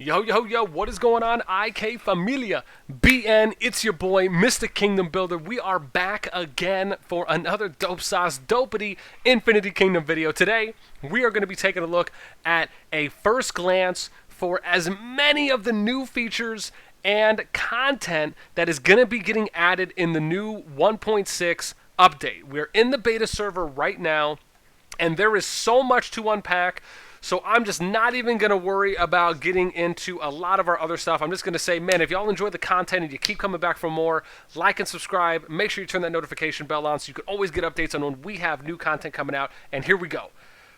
Yo, yo, yo, what is going on, IK Familia? BN, it's your boy, Mr. Kingdom Builder. We are back again for another dope sauce, dopity Infinity Kingdom video. Today, we are going to be taking a look at a first glance for as many of the new features and content that is going to be getting added in the new 1.6 update. We're in the beta server right now, and there is so much to unpack. So I'm just not even going to worry about getting into a lot of our other stuff. I'm just going to say, man, if y'all enjoy the content and you keep coming back for more, like and subscribe. Make sure you turn that notification bell on so you can always get updates on when we have new content coming out. And here we go.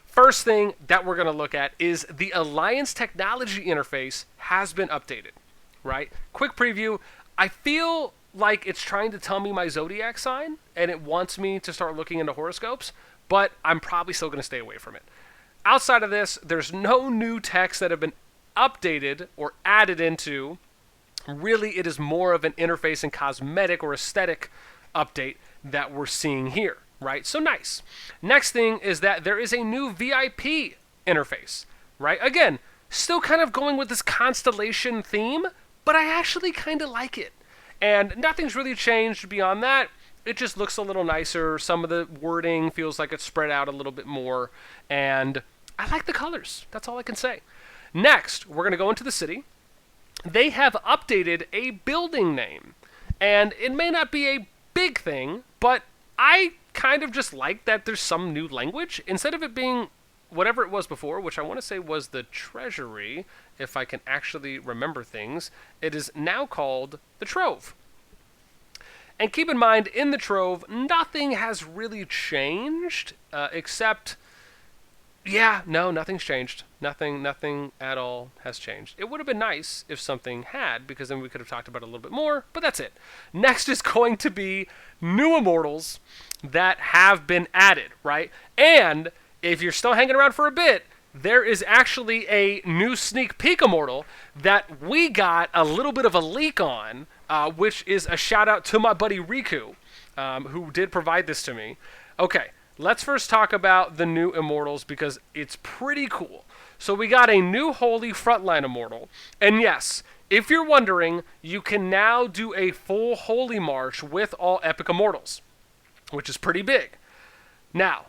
First thing that we're going to look at is the Alliance technology interface has been updated, right? Quick preview. I feel like it's trying to tell me my zodiac sign, and it wants me to start looking into horoscopes, but I'm probably still going to stay away from it. Outside of this, there's no new text that have been updated or added into. Really, it is more of an interface and cosmetic or aesthetic update that we're seeing here, right? So nice. Next thing is that there is a new VIP interface, right? Again, still kind of going with this constellation theme, but I actually kind of like it. And nothing's really changed beyond that. It just looks a little nicer. Some of the wording feels like it's spread out a little bit more. And I like the colors. That's all I can say. Next, we're going to go into the city. They have updated a building name. And it may not be a big thing, but I kind of just like that there's some new language. Instead of it being whatever it was before, which I want to say was the Treasury, if I can actually remember things, it is now called the Trove. And keep in mind, in the Trove, nothing has really changed, except, nothing's changed. Nothing at all has changed. It would have been nice if something had, because then we could have talked about it a little bit more, but that's it. Next is going to be new Immortals that have been added, right? And if you're still hanging around for a bit, there is actually a new sneak peek Immortal that we got a little bit of a leak on, which is a shout out to my buddy Riku, who did provide this to me. Okay, let's first talk about the new Immortals because it's pretty cool. So we got a new Holy Frontline Immortal. And yes, if you're wondering, you can now do a full Holy March with all Epic Immortals, which is pretty big. Now,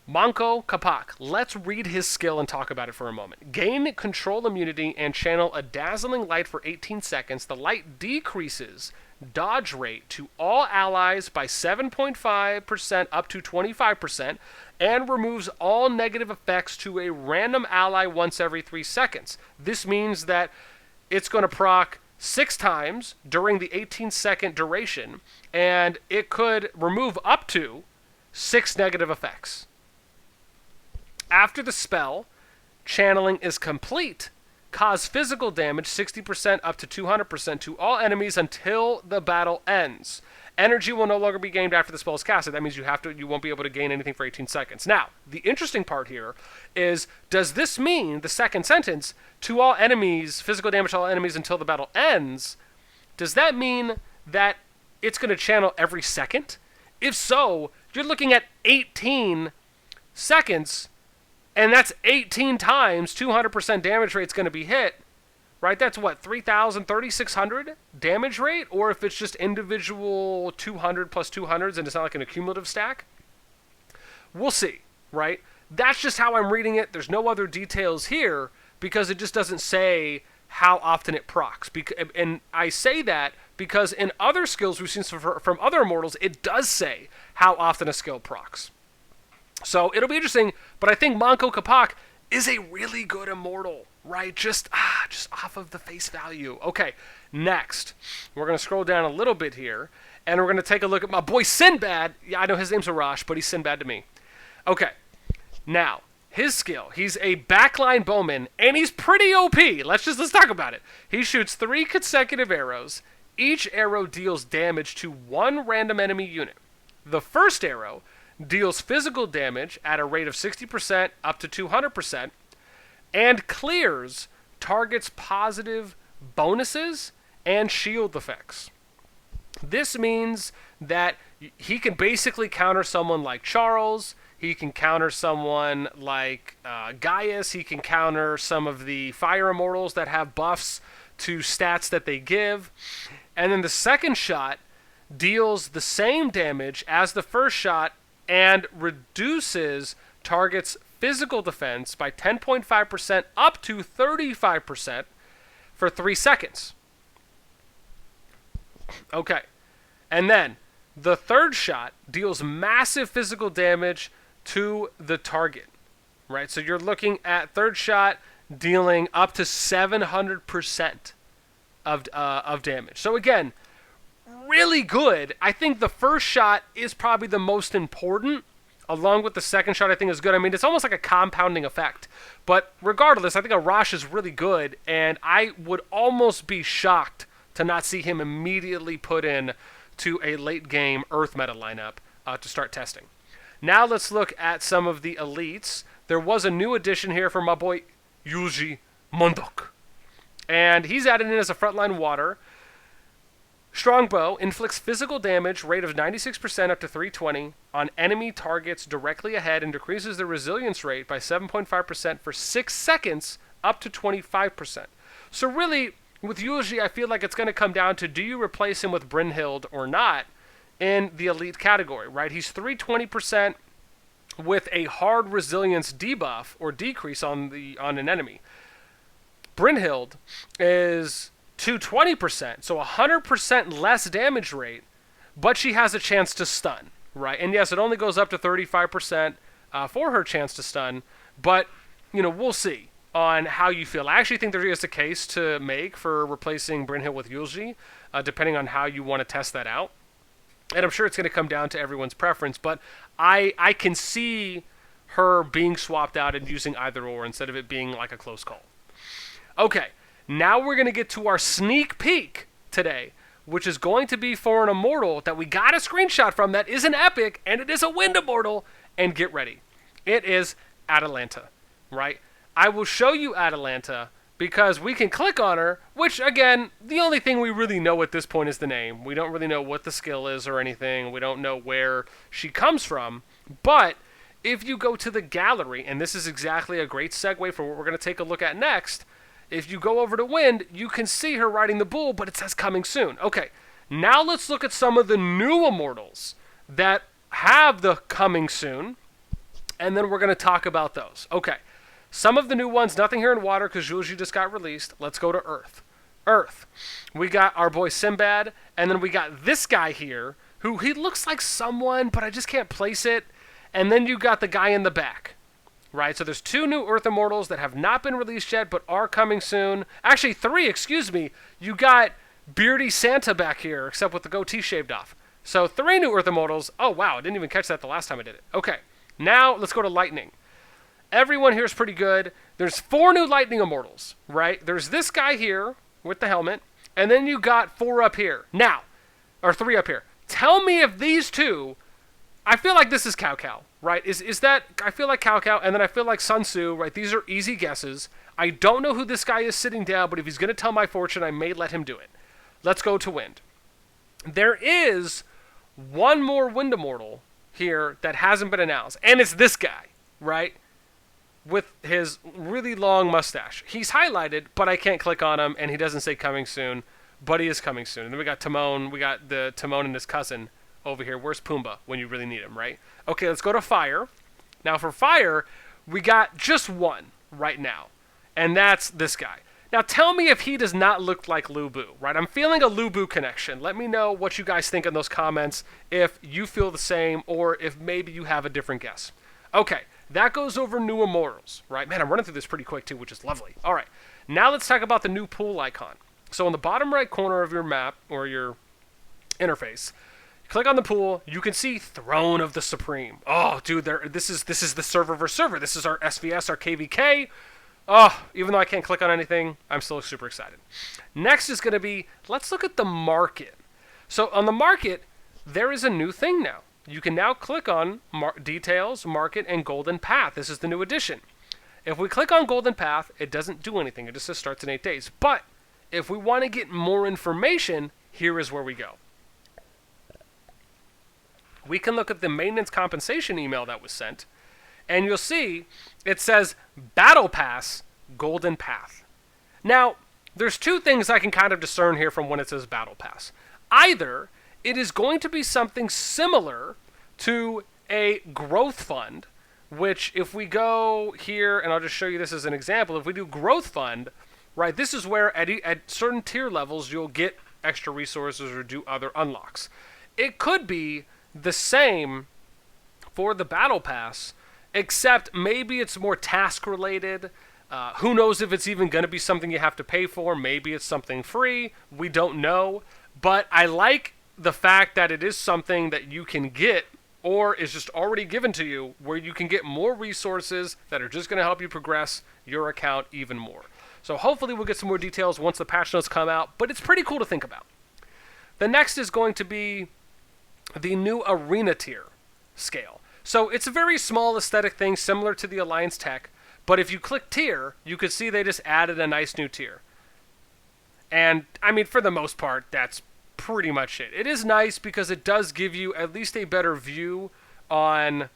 Manco Capac. Let's read his skill and talk about it for a moment. Gain control immunity and channel a dazzling light for 18 seconds. The light decreases dodge rate to all allies by 7.5% up to 25% and removes all negative effects to a random ally once every 3 seconds. This means that it's going to proc 6 times during the 18-second duration, and it could remove up to 6 negative effects. After the spell, channeling is complete. Cause physical damage 60% up to 200% to all enemies until the battle ends. Energy will no longer be gained after the spell is casted. That means you won't be able to gain anything for 18 seconds. Now, the interesting part here is, does this mean, the second sentence, to all enemies, physical damage to all enemies until the battle ends, does that mean that it's going to channel every second? If so, you're looking at 18 seconds. And that's 18 times 200% damage rate's going to be hit, right? That's what, 3,000, 3,600 damage rate? Or if it's just individual 200 plus 200s and it's not like an accumulative stack? We'll see, right? That's just how I'm reading it. There's no other details here because it just doesn't say how often it procs. And I say that because in other skills we've seen from other Immortals, it does say how often a skill procs. So it'll be interesting, but I think Manco Capac is a really good Immortal, right? Just off of the face value. Okay, next, we're going to scroll down a little bit here, and we're going to take a look at my boy Sinbad. Yeah, I know his name's Arash, but he's Sinbad to me. Okay, now, his skill. He's a backline bowman, and he's pretty OP. Let's talk about it. He shoots 3 consecutive arrows. Each arrow deals damage to 1 random enemy unit. The first arrow deals physical damage at a rate of 60% up to 200%, and clears targets' positive bonuses and shield effects. This means that he can basically counter someone like Charles. He can counter someone like Gaius. He can counter some of the fire immortals that have buffs to stats that they give. And then the second shot deals the same damage as the first shot and reduces target's physical defense by 10.5% up to 35% for 3 seconds. Okay. And then the third shot deals massive physical damage to the target, right? So you're looking at third shot dealing up to 700% of damage. So again, really good. I think the first shot is probably the most important, along with the second shot I think is good. I mean, it's almost like a compounding effect. But regardless, I think Arash is really good, and I would almost be shocked to not see him immediately put in to a late game Earth meta lineup to start testing. Now let's look at some of the elites. There was a new addition here for my boy Yuji Mondok. And he's added in as a frontline water. Strongbow inflicts physical damage rate of 96% up to 320 on enemy targets directly ahead and decreases the resilience rate by 7.5% for 6 seconds up to 25%. So really, with Yuji, I feel like it's going to come down to, do you replace him with Brynhild or not in the elite category, right? He's 320% with a hard resilience debuff or decrease on an enemy. Brynhild is 220%, so 100% less damage rate, but she has a chance to stun, right? And yes, it only goes up to 35% for her chance to stun, but, we'll see on how you feel. I actually think there is a case to make for replacing Brynhild with Yuji, depending on how you want to test that out. And I'm sure it's going to come down to everyone's preference, but I can see her being swapped out and using either or instead of it being like a close call. Okay, now we're going to get to our sneak peek today, which is going to be for an immortal that we got a screenshot from that is an epic, and it is a wind immortal, and get ready. It is Atalanta, right? I will show you Atalanta because we can click on her, which, again, the only thing we really know at this point is the name. We don't really know what the skill is or anything. We don't know where she comes from. But if you go to the gallery, and this is exactly a great segue for what we're going to take a look at next, if you go over to Wind, you can see her riding the bull, but it says coming soon. Okay, now let's look at some of the new immortals that have the coming soon, and then we're going to talk about those. Okay. Some of the new ones, nothing here in water because Yuji just got released. Let's go to Earth. Earth. We got our boy Sinbad, and then we got this guy here, who he looks like someone, but I just can't place it. And then you got the guy in the back, right? So there's 2 new Earth Immortals that have not been released yet, but are coming soon. Actually, 3, excuse me. You got Beardy Santa back here, except with the goatee shaved off. So 3 new Earth Immortals. Oh, wow, I didn't even catch that the last time I did it. Okay, now let's go to Lightning. Everyone here is pretty good. There's 4 new Lightning Immortals, right? There's this guy here with the helmet, and then you got 4 up here. Now, or 3 up here. Tell me if these 2, I feel like this is Cao Cao, right? Is that, I feel like Cao Cao, and then I feel like Sun Tzu, right? These are easy guesses. I don't know who this guy is sitting down, but if he's going to tell my fortune, I may let him do it. Let's go to Wind. There is 1 more Wind Immortal here that hasn't been announced, and it's this guy, right? With his really long mustache. He's highlighted, but I can't click on him, and he doesn't say coming soon, but he is coming soon. And then we got Timon. We got the Timon and his cousin over here. Where's Pumbaa when you really need him, right? Okay, let's go to Fire. Now for Fire, we got just 1 right now, and that's this guy. Now tell me if he does not look like Lu Bu, right? I'm feeling a Lu Bu connection. Let me know what you guys think in those comments, if you feel the same, or if maybe you have a different guess. Okay. That goes over new Immortals, right? Man, I'm running through this pretty quick too, which is lovely. All right, now let's talk about the new pool icon. So in the bottom right corner of your map, or your interface, click on the pool, you can see Throne of the Supreme. Oh, dude, this is the server versus server. This is our SvS, our KVK. Oh, even though I can't click on anything, I'm still super excited. Next is going to be, let's look at the market. So on the market, there is a new thing now. You can now click on Details, Market, and Golden Path. This is the new addition. If we click on Golden Path, it doesn't do anything. It just says starts in 8 days. But if we want to get more information, here is where we go. We can look at the maintenance compensation email that was sent, And you'll see it says Battle Pass Golden Path. Now, there's two things I can kind of discern here from when it says Battle Pass. Either it is going to be something similar to a growth fund, which if we go here, and I'll just show you this as an example, if we do growth fund, right, this is where at certain tier levels you'll get extra resources or do other unlocks. It could be the same for the Battle Pass, except maybe it's more task related. Who knows if it's even going to be something you have to pay for. Maybe it's something free. We don't know. But I like the fact that it is something that you can get or is just already given to you, where you can get more resources that are just going to help you progress your account even more. So hopefully we'll get some more details once the patch notes come out, but it's pretty cool to think about. The next is going to be the new Arena tier scale. So it's a very small aesthetic thing similar to the Alliance Tech, but if you click tier, you could see they just added a nice new tier. And, I mean, for the most part, that's pretty much it. It is nice because it does give you at least a better view on...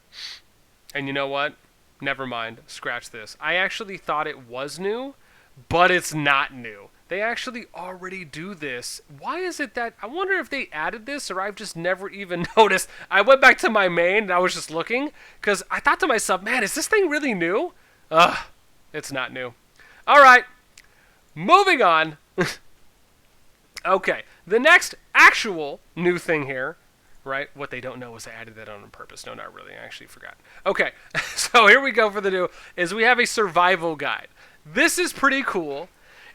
And you know what? Never mind. Scratch this. I actually thought it was new, but it's not new. They actually already do this. Why is it that... I wonder if they added this or I've just never even noticed. I went back to my main and I was just looking because I thought to myself, man, is this thing really new? Ugh, it's not new. All right, moving on. Okay, the next actual new thing here, right? What they don't know is I added that on purpose. No, not really. I actually forgot. Okay, so here we go for the new, is we have a survival guide. This is pretty cool,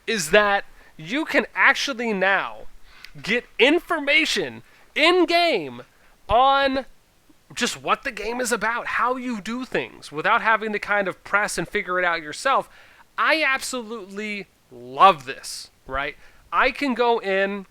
is that you can actually now get information in-game on just what the game is about, how you do things, without having to kind of press and figure it out yourself. I absolutely love this, right? I can go in,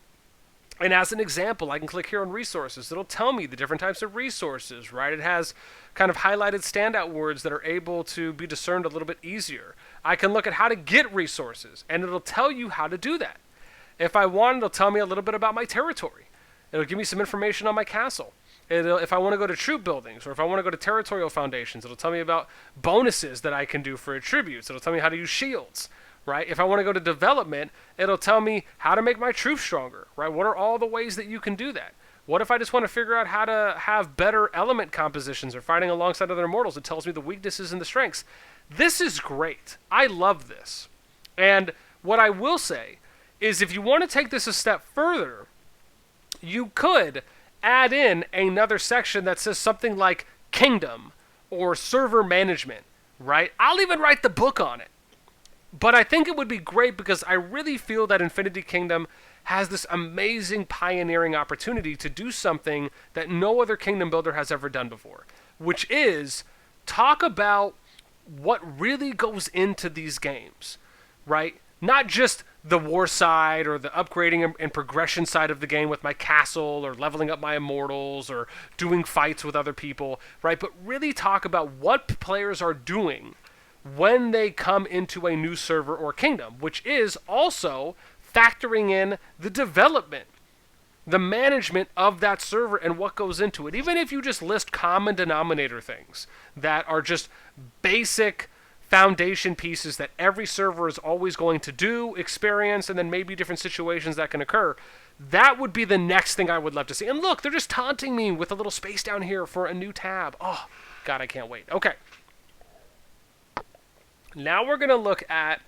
and as an example, I can click here on resources. It'll tell me the different types of resources, right? It has kind of highlighted standout words that are able to be discerned a little bit easier. I can look at how to get resources, and it'll tell you how to do that. If I want, it'll tell me a little bit about my territory. It'll give me some information on my castle. If I want to go to troop buildings, or if I want to go to territorial foundations, it'll tell me about bonuses that I can do for attributes. It'll tell me how to use shields, right? If I want to go to development, it'll tell me how to make my troops stronger, right? What are all the ways that you can do that? What if I just want to figure out how to have better element compositions or fighting alongside other immortals? It tells me the weaknesses and the strengths. This is great. I love this. And what I will say is if you want to take this a step further, you could add in another section that says something like Kingdom or Server Management, right? I'll even write the book on it. But I think it would be great because I really feel that Infinity Kingdom has this amazing pioneering opportunity to do something that no other kingdom builder has ever done before, which is talk about what really goes into these games, right? Not just the war side or the upgrading and progression side of the game with my castle or leveling up my immortals or doing fights with other people, right? But really talk about what players are doing when they come into a new server or kingdom, which is also factoring in the development, the management of that server and what goes into it. Even if you just list common denominator things that are just basic foundation pieces that every server is always going to do, experience, and then maybe different situations that can occur, that would be the next thing I would love to see. And look, they're just taunting me with a little space down here for a new tab. Oh, God, I can't wait. Okay. Now we're going to look at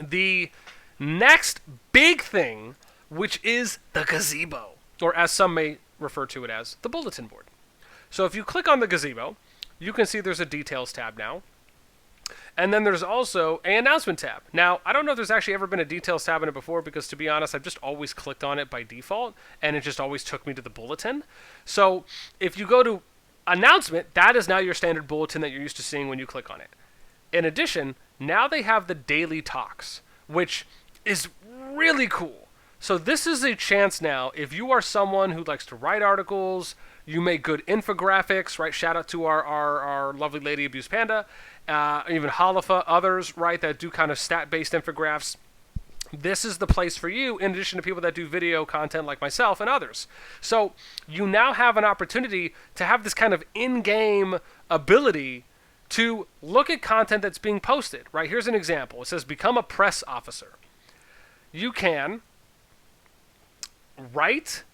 the next big thing, which is the Gazebo, or as some may refer to it as, the bulletin board. So if you click on the Gazebo, you can see there's a details tab now. And then there's also an announcement tab. Now, I don't know if there's actually ever been a details tab in it before because, to be honest, I've just always clicked on it by default, and it just always took me to the bulletin. So if you go to announcement, that is now your standard bulletin that you're used to seeing when you click on it. In addition, now they have the daily talks, which is really cool. So this is a chance now, if you are someone who likes to write articles, you make good infographics, right? Shout out to our lovely lady Abuse Panda, even Halafa, others, right, that do kind of stat-based infographics. This is the place for you, in addition to people that do video content like myself and others. So you now have an opportunity to have this kind of in-game ability to look at content that's being posted, right? Here's an example. It says become a press officer. You can write,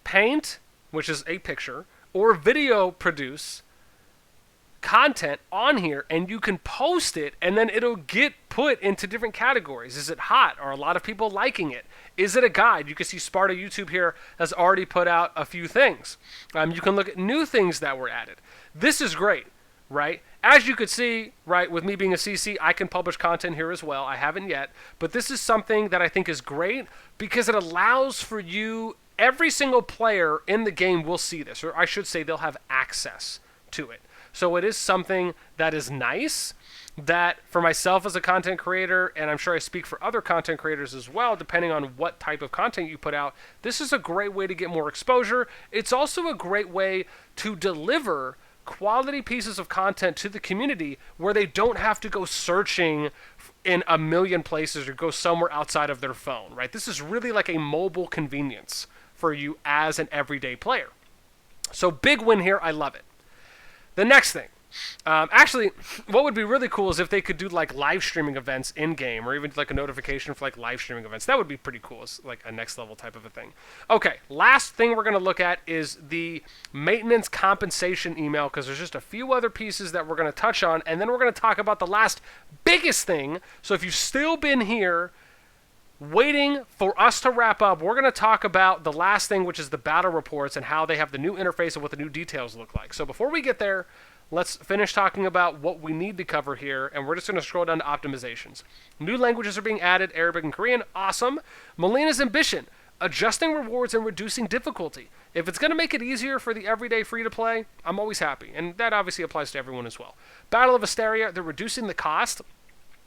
paint, which is a picture, or video produce content on here, and you can post it, and then it'll get put into different categories. Is it hot? Are a lot of people liking it? Is it a guide? You can see Sparta YouTube here has already put out a few things. You can look at new things that were added. This is great, right? As you could see, right, with me being a CC, I can publish content here as well. I haven't yet, but this is something that I think is great because it allows for you, every single player in the game will see this, or I should say they'll have access to it. So it is something that is nice, that for myself as a content creator, and I'm sure I speak for other content creators as well, depending on what type of content you put out, this is a great way to get more exposure. It's also a great way to deliver quality pieces of content to the community where they don't have to go searching in a million places or go somewhere outside of their phone, right? This is really like a mobile convenience for you as an everyday player. So big win here. I love it. The next thing, actually, what would be really cool is if they could do like live streaming events in game, or even like a notification for like live streaming events. That would be pretty cool. It's like a next level type of a thing. Okay, last thing we're going to look at is the maintenance compensation email, because there's just a few other pieces that we're going to touch on, and then we're going to talk about the last biggest thing. So if you've still been here waiting for us to wrap up, we're going to talk about the last thing, which is the battle reports and how they have the new interface and what the new details look like. So before we get there, let's finish talking about what we need to cover here, and we're just going to scroll down to optimizations. New languages are being added, Arabic and Korean, awesome. Melina's ambition, adjusting rewards and reducing difficulty. If it's going to make it easier for the everyday free-to-play, I'm always happy, and that obviously applies to everyone as well. Battle of Asteria, they're reducing the cost.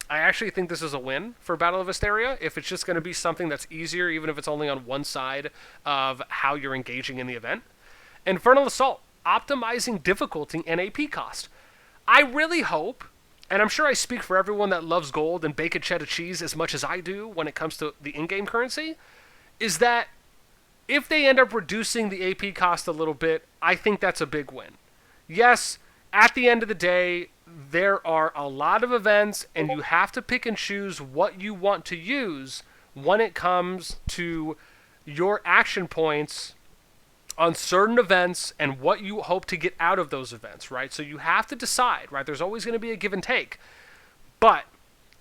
I actually think this is a win for Battle of Asteria, if it's just going to be something that's easier, even if it's only on one side of how you're engaging in the event. Infernal Assault, optimizing difficulty and AP cost. I really hope, and I'm sure I speak for everyone that loves gold and bacon cheddar cheese as much as I do when it comes to the in-game currency, is that if they end up reducing the AP cost a little bit, I think that's a big win. Yes, at the end of the day, there are a lot of events, and you have to pick and choose what you want to use when it comes to your action points on certain events and what you hope to get out of those events, right? So you have to decide, right? There's always going to be a give and take. But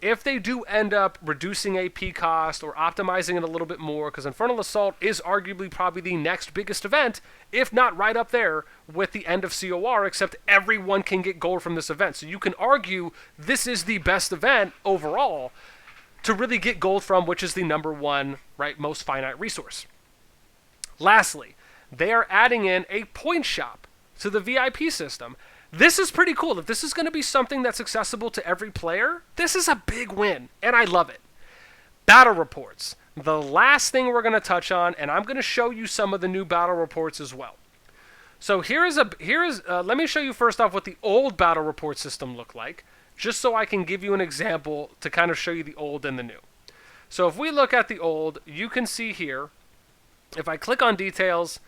if they do end up reducing AP cost or optimizing it a little bit more, because Infernal Assault is arguably probably the next biggest event, if not right up there with the end of COR, except everyone can get gold from this event. So you can argue this is the best event overall to really get gold from, which is the number one, right, most finite resource. Lastly, they are adding in a point shop to the VIP system. This is pretty cool. If this is going to be something that's accessible to every player, this is a big win, and I love it. Battle reports. The last thing we're going to touch on, and I'm going to show you some of the new battle reports as well. So let me show you first off what the old battle report system looked like, just so I can give you an example to kind of show you the old and the new. So if we look at the old, you can see here, if I click on details,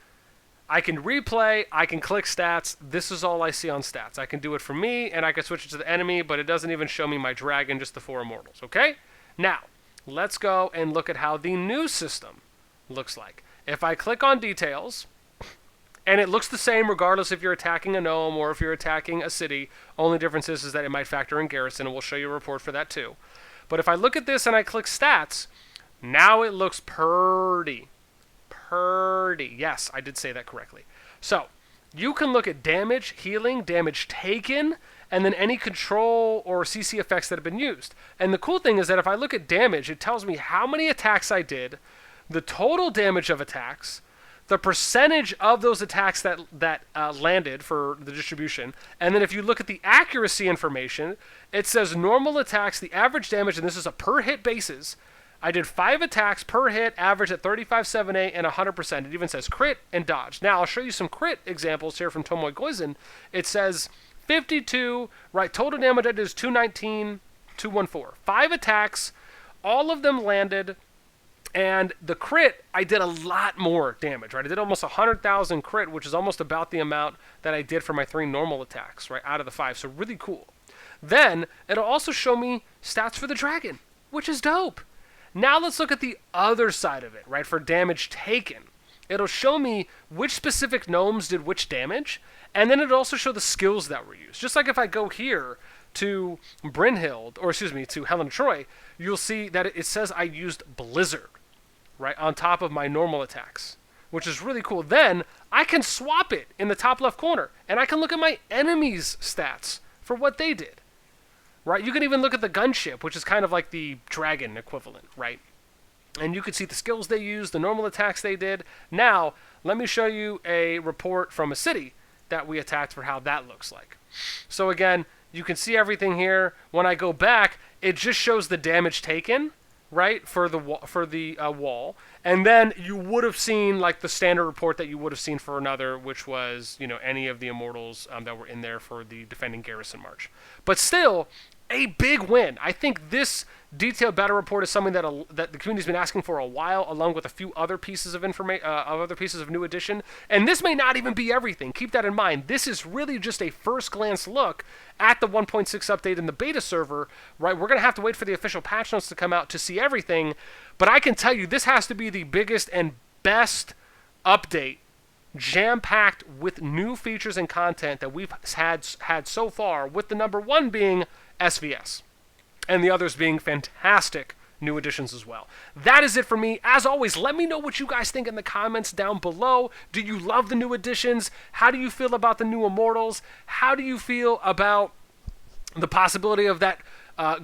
I can replay, I can click stats. This is all I see on stats. I can do it for me, and I can switch it to the enemy, but it doesn't even show me my dragon, just the 4 immortals, okay? Now, let's go and look at how the new system looks like. If I click on details, and it looks the same regardless if you're attacking a gnome or if you're attacking a city, only difference is that it might factor in garrison, and we'll show you a report for that too. But if I look at this and I click stats, now it looks pretty. Yes, I did say that correctly. So, you can look at damage, healing, damage taken, and then any control or CC effects that have been used. And the cool thing is that if I look at damage, it tells me how many attacks I did, the total damage of attacks, the percentage of those attacks that landed for the distribution, and then if you look at the accuracy information, it says normal attacks, the average damage, and this is a per hit basis. I did 5 attacks per hit, average at 35.78 and 100%. It even says crit and dodge. Now, I'll show you some crit examples here from Tomoe Goizen. It says 52, right, total damage I did is 219, 214. 5 attacks, all of them landed, and the crit, I did a lot more damage, right? I did almost 100,000 crit, which is almost about the amount that I did for my 3 normal attacks, right, out of the 5. So really cool. Then it'll also show me stats for the dragon, which is dope. Now let's look at the other side of it, right? For damage taken. It'll show me which specific gnomes did which damage, and then it'll also show the skills that were used. Just like if I go here to Brynhild, or excuse me, to Helen of Troy, you'll see that it says I used Blizzard, right, on top of my normal attacks, which is really cool. Then I can swap it in the top left corner, and I can look at my enemies' stats for what they did, right? You can even look at the gunship, which is kind of like the dragon equivalent, right? And you can see the skills they used, the normal attacks they did. Now, let me show you a report from a city that we attacked for how that looks like. So again, you can see everything here. When I go back, it just shows the damage taken, right, for the wall. And then you would have seen like the standard report that you would have seen for another, which was, you know, any of the Immortals that were in there for the defending garrison march. But still, a big win. I think this detailed battle report is something that the community's been asking for a while, along with a few other pieces of information, other pieces of new addition. And this may not even be everything. Keep that in mind. This is really just a first glance look at the 1.6 update in the beta server, right? We're going to have to wait for the official patch notes to come out to see everything. But I can tell you, this has to be the biggest and best update, jam-packed with new features and content that we've had so far, with the number one being SvS, and the others being fantastic new additions as well. That is it for me. As always, let me know what you guys think in the comments down below. Do you love the new additions? How do you feel about the new Immortals? How do you feel about the possibility of that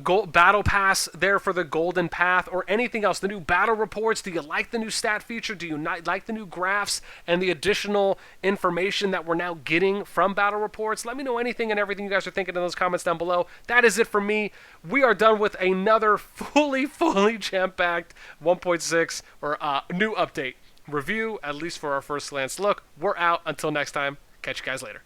gold battle pass there for the golden path, or anything else? The new battle reports, do you like the new stat feature? Do you not like the new graphs and the additional information that we're now getting from battle reports? Let me know anything and everything you guys are thinking in those comments down below. That is it for me. We are done with another fully jam-packed 1.6 or new update review, at least for our first glance look. We're out. Until next time, catch you guys later.